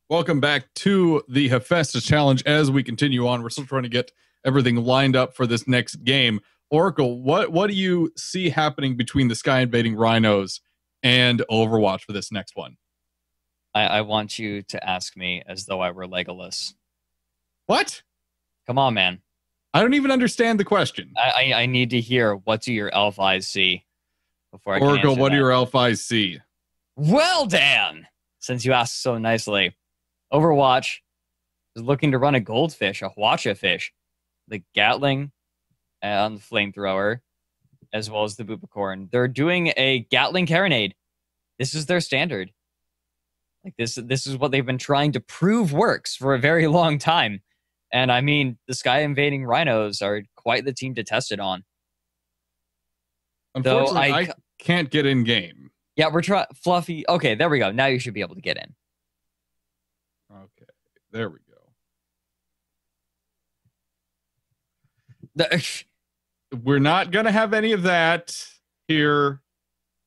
Welcome back to the Hephaestus Challenge. As we continue on, we're still trying to get everything lined up for this next game. Oracle, what do you see happening between the Sky Invading Rhinos and Overwatch for this next one? I want you to ask me as though I were Legolas. What? Come on, man. I don't even understand the question. I need to hear, what do your elf eyes see before I can Oracle, answer what do that. your elf eyes see? Well, Dan, since you asked so nicely, Overwatch is looking to run a goldfish, a Hwacha fish, the Gatling and the flamethrower, as well as the Boopacorn. They're doing a Gatling Carronade. This is their standard. Like this is what they've been trying to prove works for a very long time. And I mean, the Sky Invading Rhinos are quite the team to test it on. Unfortunately, I can't get in game. Yeah, we're trying. Fluffy. Okay, there we go. Now you should be able to get in. Okay, there we go. We're not going to have any of that here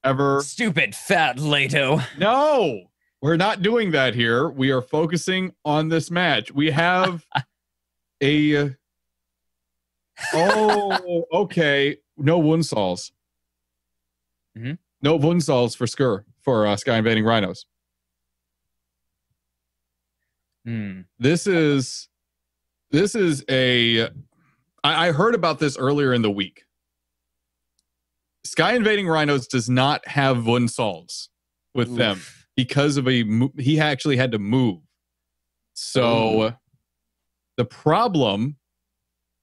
ever. Stupid fat Leto. No, we're not doing that here. We are focusing on this match. We have a... Oh, okay. No Woundsalls. Mm-hmm. No Woundsalls for Sky Invading Rhinos. This is a... I heard about this earlier in the week. Sky Invading Rhinos does not have Woundsalls with them because of he actually had to move. So the problem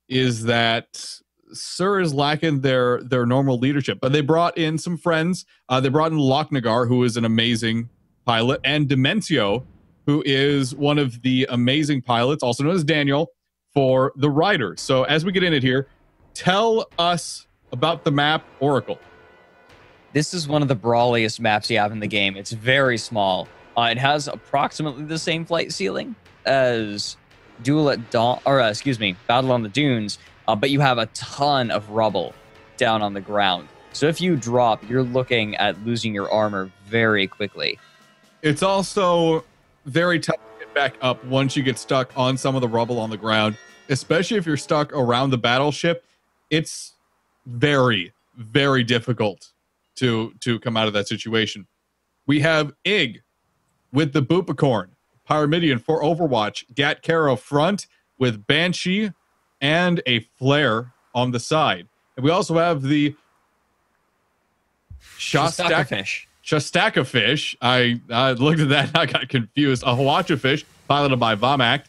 is that Sir is lacking their normal leadership, but they brought in some friends. They brought in Lochnagar, who is an amazing pilot, and Dementio, who is one of the amazing pilots, also known as Daniel, for the Riders. So as we get in it here, tell us about the map, Oracle. This is one of the brawliest maps you have in the game. It's very small. It has approximately the same flight ceiling as Duel at Dawn, or Battle on the Dunes, but you have a ton of rubble down on the ground. So if you drop, you're looking at losing your armor very quickly. It's also very tough to get back up once you get stuck on some of the rubble on the ground, especially if you're stuck around the battleship. It's very, very difficult to come out of that situation. We have Ig with the Boopacorn, Pyramidion for Overwatch, Gat Caro front with Banshee and a Flare on the side. And we also have the Shastaka fish. I looked at that and I got confused. A Hwacha fish piloted by Vomac.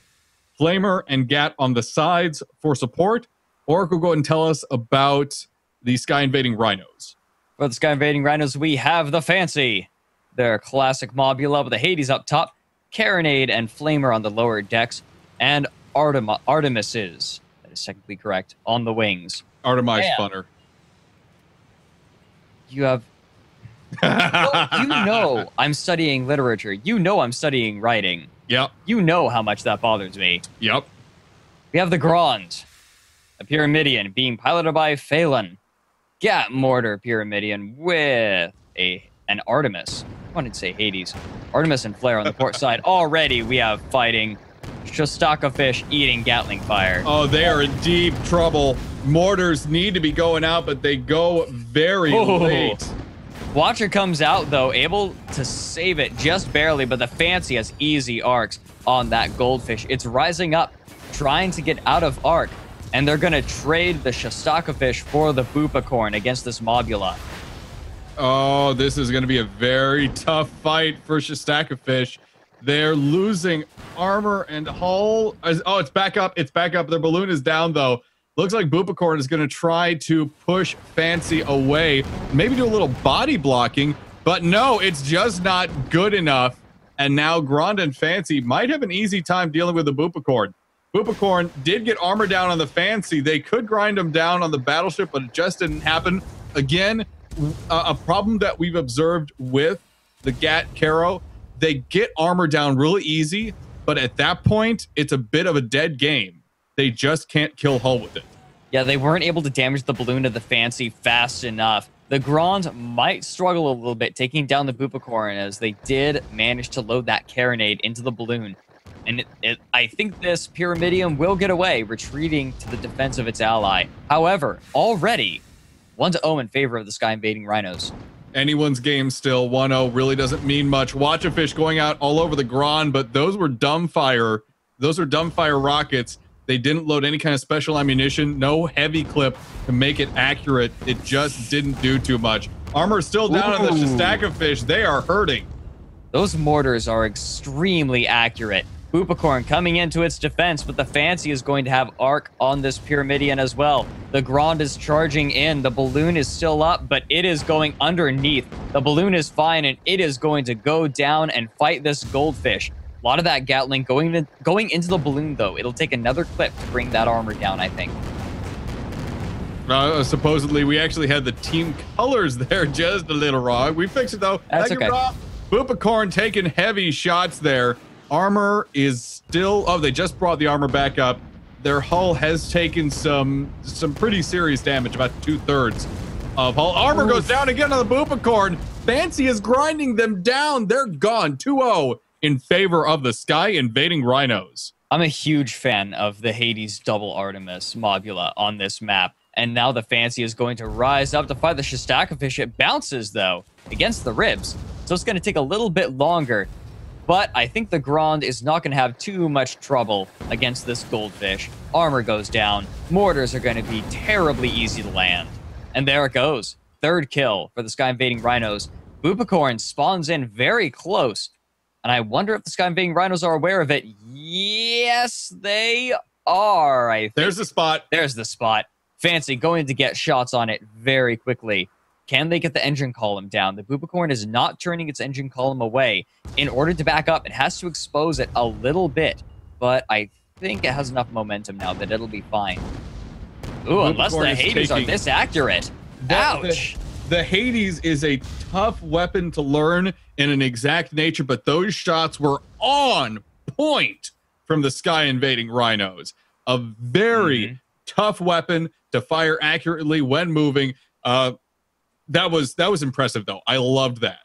Flamer and Gat on the sides for support. Oracle, go ahead and tell us about the Sky Invading Rhinos. For the Sky Invading Rhinos, we have the Fancy. Their classic Mobula with the Hades up top, Carronade and Flamer on the lower decks, and Artemis's, that is technically correct, on the wings. Artemis funner. You have... you know I'm studying literature. You know I'm studying writing. Yep. You know how much that bothers me. Yep. We have the Grand, a Pyramidion being piloted by Phelan. Gat Mortar Pyramidion with an Artemis. I wanted to say Hades. Artemis and Flare on the port side. Already we have fighting Shastaka fish eating Gatling fire. Oh, they are in deep trouble. Mortars need to be going out, but they go very late. Watcher comes out, though, able to save it just barely, but the Fancy has easy arcs on that Goldfish. It's rising up, trying to get out of arc, and they're going to trade the Shastaka fish for the Boopacorn against this Mobula. Oh, this is going to be a very tough fight for Shastaka fish. They're losing armor and hull. Oh, it's back up. It's back up. Their balloon is down, though. Looks like Boopacorn is going to try to push Fancy away, maybe do a little body blocking, but no, it's just not good enough. And now Grand and Fancy might have an easy time dealing with the Boopacorn. Boopacorn did get armor down on the Fancy. They could grind them down on the battleship, but it just didn't happen. Again, a problem that we've observed with the Gat Caro, they get armor down really easy, but at that point, it's a bit of a dead game. They just can't kill hull with it. Yeah, they weren't able to damage the balloon of the Fancy fast enough. The Grand might struggle a little bit taking down the Bupicorn as they did manage to load that carronade into the balloon. And I think this Pyramidium will get away, retreating to the defense of its ally. However, already 1-0 in favor of the Sky Invading Rhinos. Anyone's game still. 1-0 really doesn't mean much. Watch a fish going out all over the Grand, but those were dumbfire. Those are dumbfire rockets. They didn't load any kind of special ammunition. No heavy clip to make it accurate. It just didn't do too much. Armor still down on the Shastaka fish. They are hurting. Those mortars are extremely accurate. Bupicorn coming into its defense, but the Fancy is going to have arc on this Pyramidion as well. The Grand is charging in. The balloon is still up, but it is going underneath. The balloon is fine, and it is going to go down and fight this goldfish. A lot of that Gatling going into the balloon, though. It'll take another clip to bring that armor down, I think. Supposedly, we actually had the team colors there just a little wrong. We fixed it, though. That's okay. Bupicorn taking heavy shots there. Armor is still... Oh, they just brought the armor back up. Their hull has taken some pretty serious damage, about 2/3 of hull. Armor goes down again on the Bupicorn. Fancy is grinding them down. They're gone. 2-0 in favor of the Sky Invading Rhinos. I'm a huge fan of the Hades double Artemis Mobula on this map. And now the Fancy is going to rise up to fight the Shastaka fish. It bounces, though, against the ribs. So it's going to take a little bit longer. But I think the Grand is not going to have too much trouble against this goldfish. Armor goes down. Mortars are going to be terribly easy to land. And there it goes. Third kill for the Sky Invading Rhinos. Bupicorn spawns in very close. And I wonder if the Sky Invading Rhinos are aware of it. Yes, they are. I think. There's the spot. There's the spot. Fancy going to get shots on it very quickly. Can they get the engine column down? The Bupicorn is not turning its engine column away. In order to back up, it has to expose it a little bit. But I think it has enough momentum now that it'll be fine. Ooh, unless the Hades are this accurate. Ouch! The Hades is a tough weapon to learn in an exact nature, but those shots were on point from the Sky Invading Rhinos. A very tough weapon to fire accurately when moving. That was impressive, though. I loved that.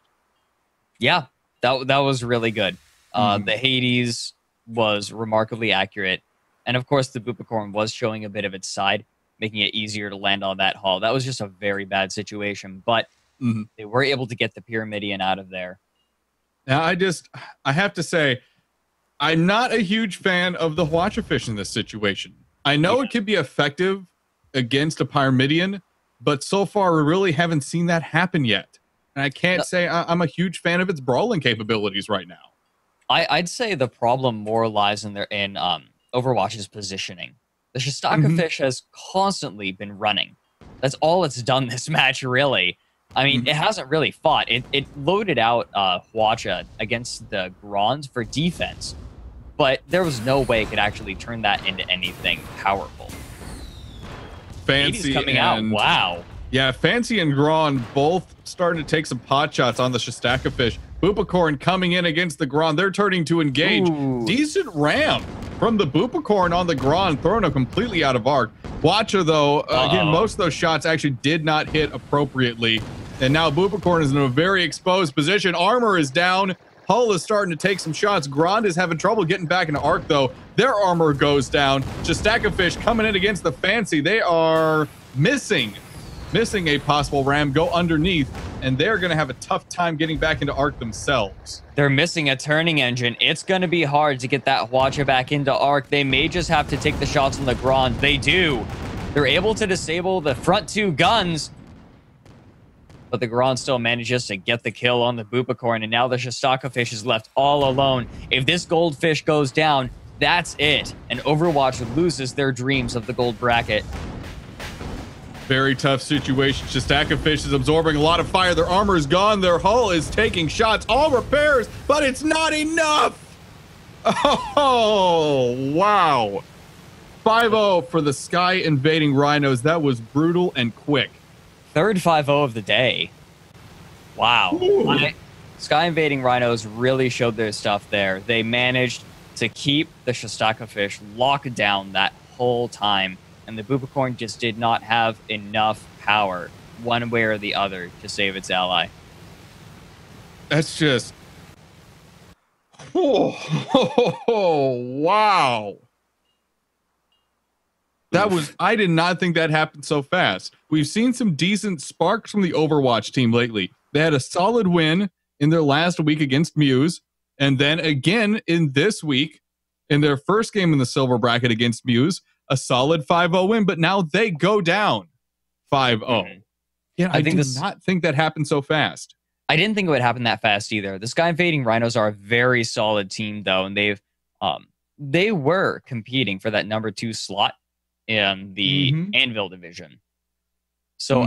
Yeah, that was really good. The Hades was remarkably accurate. And, of course, the Bupicorn was showing a bit of its side, making it easier to land on that hull. That was just a very bad situation. But they were able to get the Pyramidion out of there. Now, I have to say, I'm not a huge fan of the Hwachafish in this situation. I know it could be effective against a Pyramidion, but so far, we really haven't seen that happen yet. And I can't say I'm a huge fan of its brawling capabilities right now. I'd say the problem more lies in Overwatch's positioning. The Shastaka fish has constantly been running. That's all it's done this match, really. I mean, it hasn't really fought. It loaded out Hwacha against the Grand for defense, but there was no way it could actually turn that into anything powerful. Fancy coming out. Wow. Yeah, Fancy and Grand both starting to take some pot shots on the Shastaka fish. Bupicorn coming in against the Grand. They're turning to engage. Decent ram from the Bupicorn on the Grand, thrown it completely out of arc. Hwacha, though, again, most of those shots actually did not hit appropriately. And now Bupicorn is in a very exposed position. Armor is down. Hull is starting to take some shots. Grand is having trouble getting back into arc, though. Their armor goes down. Shastaka fish coming in against the Fancy. They are missing a possible ram, go underneath, and they're going to have a tough time getting back into arc themselves. They're missing a turning engine. It's going to be hard to get that Hwacha back into arc. They may just have to take the shots on the Grand. They do. They're able to disable the front two guns, but the Grand still manages to get the kill on the Bupicorn, and now the Shastaka fish is left all alone. If this goldfish goes down, that's it. And Overwatch loses their dreams of the gold bracket. Very tough situation. Shastaka fish is absorbing a lot of fire. Their armor is gone. Their hull is taking shots. All repairs, but it's not enough. Oh, wow. 5-0 for the Sky Invading Rhinos. That was brutal and quick. Third 5-0 of the day. Wow. Sky Invading Rhinos really showed their stuff there. They managed to keep the Shastaka fish locked down that whole time, and the Bupicorn just did not have enough power one way or the other to save its ally. That's just... Oh, wow. That was... I did not think that happened so fast. We've seen some decent sparks from the Overwatch team lately. They had a solid win in their last week against Muse, and then again in this week, in their first game in the silver bracket against Muse, a solid 5-0 win, but now they go down 5-0. Yeah, I did not think that happened so fast. I didn't think it would happen that fast either. The Sky Invading Rhinos are a very solid team, though, and they were competing for that number 2 slot in the Anvil division. So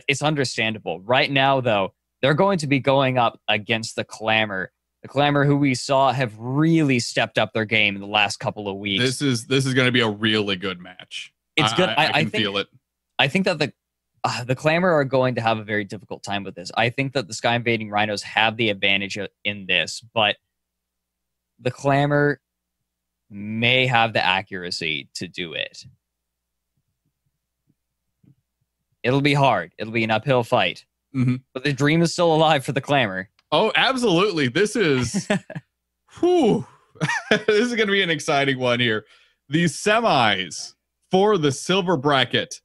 it's understandable. Right now, though, they're going to be going up against the Clamor. The Clamor, who we saw have really stepped up their game in the last couple of weeks. This is going to be a really good match. It's good. I can feel it. I think that the Clamor are going to have a very difficult time with this. I think that the Sky Invading Rhinos have the advantage in this, but the Clamor may have the accuracy to do it. It'll be hard. It'll be an uphill fight. But the dream is still alive for the Clamor. Oh, absolutely. This is... whew. This is going to be an exciting one here. The semis for the silver bracket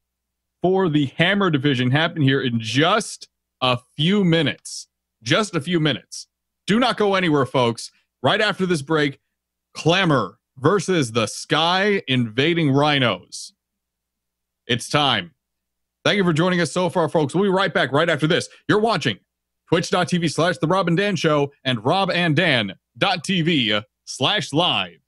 for the Hammer division happen here in just a few minutes. Just a few minutes. Do not go anywhere, folks. Right after this break, Clamor versus the Sky Invading Rhinos. It's time. Thank you for joining us so far, folks. We'll be right back right after this. You're watching twitch.tv/The Rob and Dan Show and robanddan.tv/live.